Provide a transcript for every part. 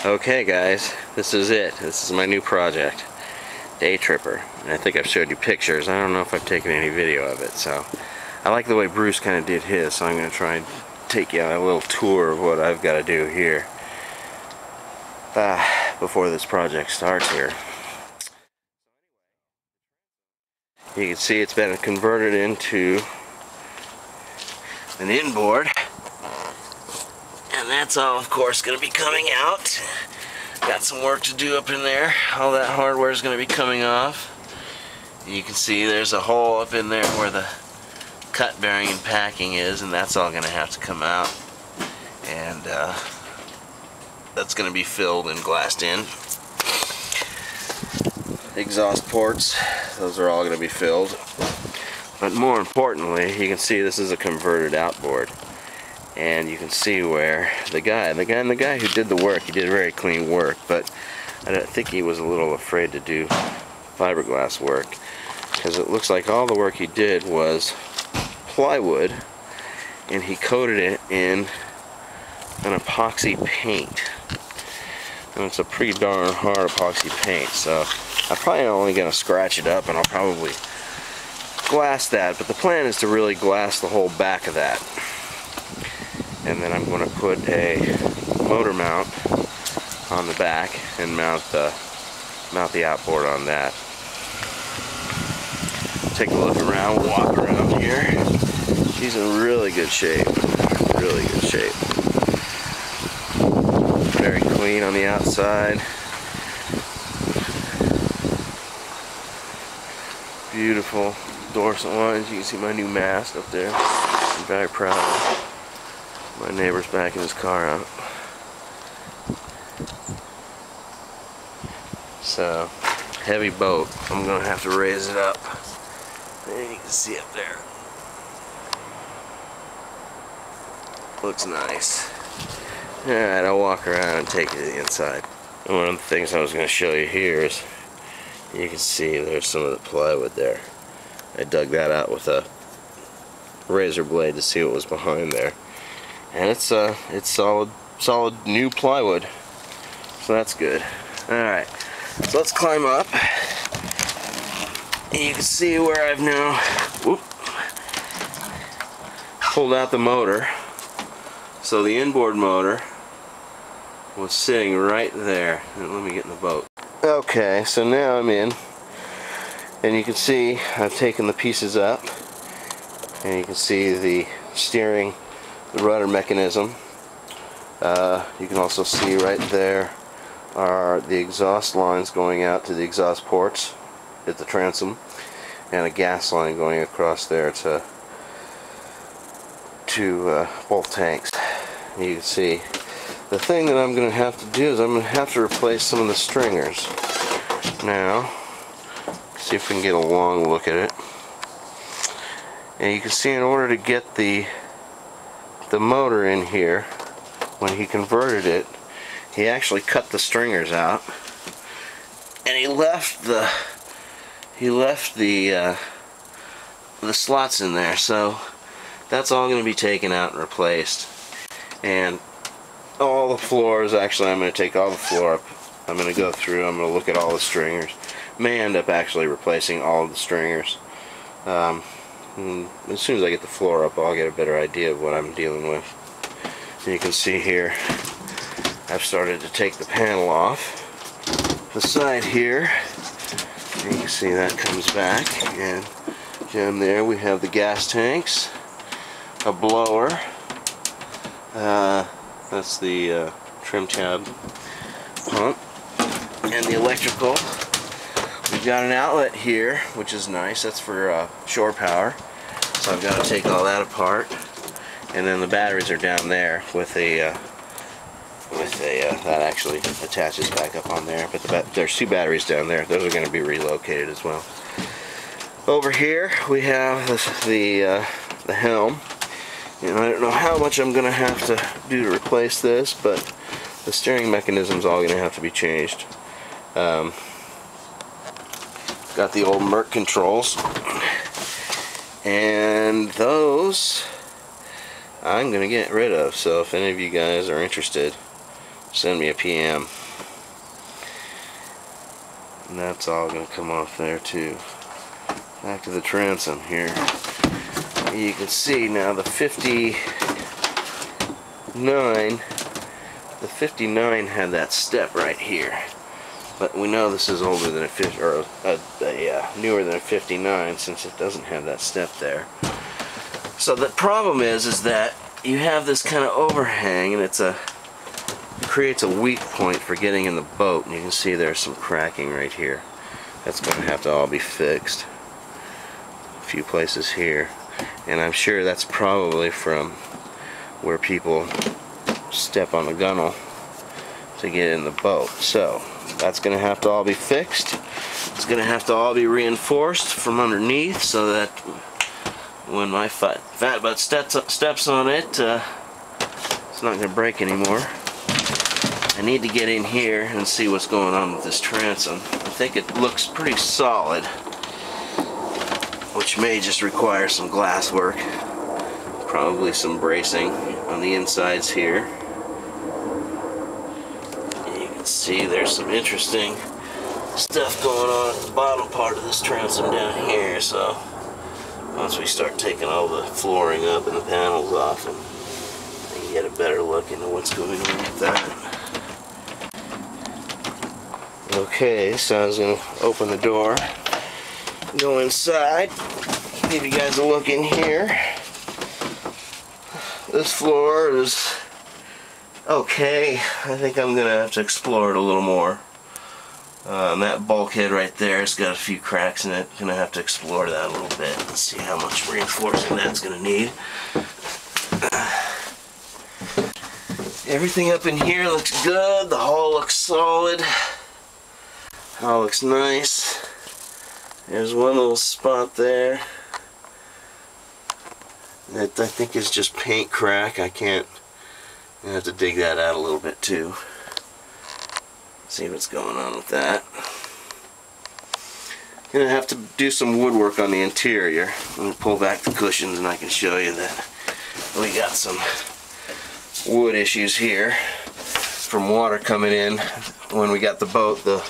Okay guys, this is it. This is my new project, Day Tripper. And I think I've showed you pictures. I don't know if I've taken any video of it, so I like the way Bruce kind of did his, so I'm going to try and take you on a little tour of what I've got to do here before this project starts here. You can see it's been converted into an inboard, and that's all of course going to be coming out. Got some work to do up in there. All that hardware is going to be coming off. You can see there's a hole up in there where the cut bearing and packing is, and that's all going to have to come out, and that's going to be filled and glassed in. Exhaust ports, those are all going to be filled. But more importantly, you can see this is a converted outboard, and you can see where the guy who did the work, he did very clean work, but I think he was a little afraid to do fiberglass work, because it looks like all the work he did was plywood, and he coated it in an epoxy paint, and it's a pretty darn hard epoxy paint. So I'm probably only going to scratch it up, and I'll probably glass that, but the plan is to really glass the whole back of that. And then I'm going to put a motor mount on the back and mount the outboard on that. Take a look around, walk around here. She's in really good shape. Really good shape. Very clean on the outside. Beautiful Dorsett lines. You can see my new mast up there. I'm very proud of it. My neighbor's backing his car out. So, heavy boat. I'm going to have to raise it up. And you can see up there. Looks nice. Alright, I'll walk around and take you to the inside. And one of the things I was going to show you here is, you can see there's some of the plywood there. I dug that out with a razor blade to see what was behind there. And it's solid new plywood, so that's good. Alright, so let's climb up. And you can see where I've now pulled out the motor. So the inboard motor was sitting right there. And let me get in the boat. Okay, so now I'm in, and you can see I've taken the pieces up, and you can see the steering, the rudder mechanism. You can also see right there are the exhaust lines going out to the exhaust ports at the transom, and a gas line going across there to both tanks. You can see the thing that I'm going to have to do is I'm going to have to replace some of the stringers. Now, see if we can get a long look at it. And you can see in order to get the motor in here, when he converted it, he actually cut the stringers out, and he left the slots in there. So that's all going to be taken out and replaced. And all the floors, actually I'm going to take all the floor up. I'm going to go through, I'm going to look at all the stringers. May end up actually replacing all of the stringers. As soon as I get the floor up, I'll get a better idea of what I'm dealing with. And you can see here, I've started to take the panel off the side here. And you can see that comes back, and down there we have the gas tanks, a blower, that's the trim tab pump, and the electrical. We've got an outlet here, which is nice. That's for shore power. So I've got to take all that apart, and then the batteries are down there with a that actually attaches back up on there. But there's two batteries down there. Those are going to be relocated as well. Over here we have the helm. And I don't know how much I'm going to have to do to replace this, but the steering mechanism is all going to have to be changed. Got the old Merc controls, and those I'm going to get rid of. So if any of you guys are interested, send me a PM. And that's all going to come off there too. Back to the transom here. You can see now the 59 had that step right here. But we know this is older than a 50, or newer than a 59, since it doesn't have that step there. So the problem is that you have this kind of overhang, and it creates a weak point for getting in the boat. And you can see there's some cracking right here. That's going to have to all be fixed. A few places here, and I'm sure that's probably from where people step on the gunnel to get in the boat. So that's going to have to all be fixed. It's going to have to all be reinforced from underneath, so that when my fat butt steps on it, it's not going to break anymore. I need to get in here and see what's going on with this transom. I think it looks pretty solid, which may just require some glass work, probably some bracing on the insides here. You can see there's some interesting stuff going on at the bottom part of this transom down here. So once we start taking all the flooring up and the panels off, and you can get a better look into what's going on with that. Okay, so I was going to open the door, go inside, give you guys a look in here. This floor is okay. I think I'm going to have to explore it a little more. And that bulkhead right there has got a few cracks in it. Going to have to explore that a little bit and see how much reinforcing that's going to need. Everything up in here looks good. The hull looks solid. Hull looks nice. There's one little spot there that I think is just paint crack. I have to dig that out a little bit too. See what's going on with that. Gonna have to do some woodwork on the interior. Let me pull back the cushions and I can show you that we got some wood issues here from water coming in. When we got the boat, the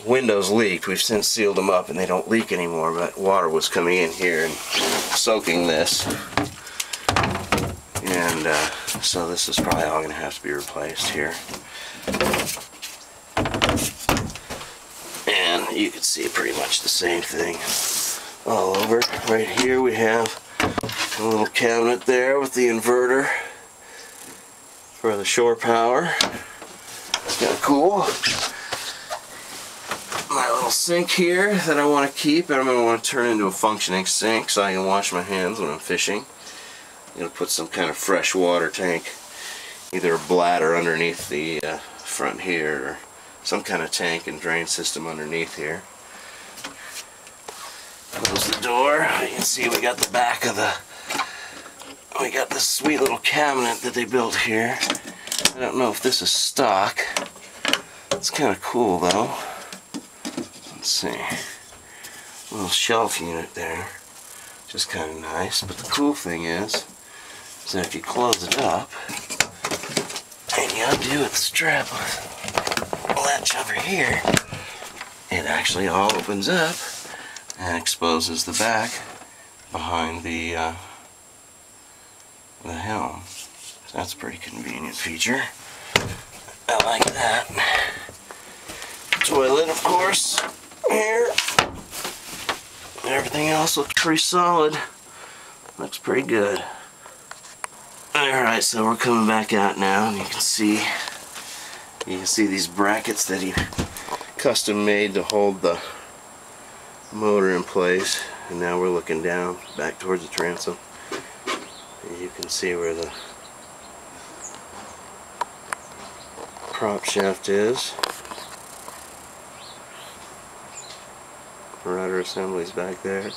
windows leaked. We've since sealed them up and they don't leak anymore, but water was coming in here and soaking this. And so this is probably all going to have to be replaced here. And you can see pretty much the same thing all over. Right here we have a little cabinet there with the inverter for the shore power. It's kind of cool. My little sink here that I want to keep, and I'm going to want to turn into a functioning sink so I can wash my hands when I'm fishing. I'm going to put some kind of fresh water tank, either a bladder underneath the front here, or some kind of tank and drain system underneath here. Close the door. You can see we got the back of we got this sweet little cabinet that they built here. I don't know if this is stock. It's kind of cool though. Let's see. A little shelf unit there. Just kind of nice. But the cool thing is that if you close it up and you undo the strap latch over here, it actually all opens up and exposes the back behind the helm. So that's a pretty convenient feature. I like that. Toilet, of course, here. Everything else looks pretty solid. Looks pretty good. Alright, so we're coming back out now, and you can see these brackets that he custom made to hold the motor in place. And now we're looking down back towards the transom. And you can see where the prop shaft is. Rudder assembly's back there.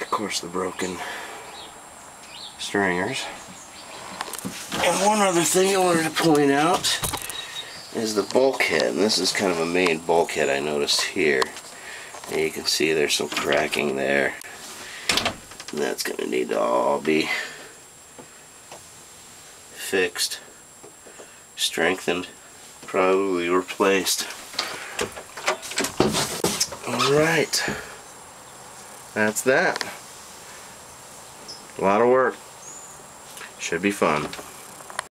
Of course, the broken stringers. And one other thing I wanted to point out is the bulkhead. And this is kind of a main bulkhead I noticed here. And you can see there's some cracking there. And that's going to need to all be fixed. strengthened, probably replaced. Alright, that's that. A lot of work. Should be fun.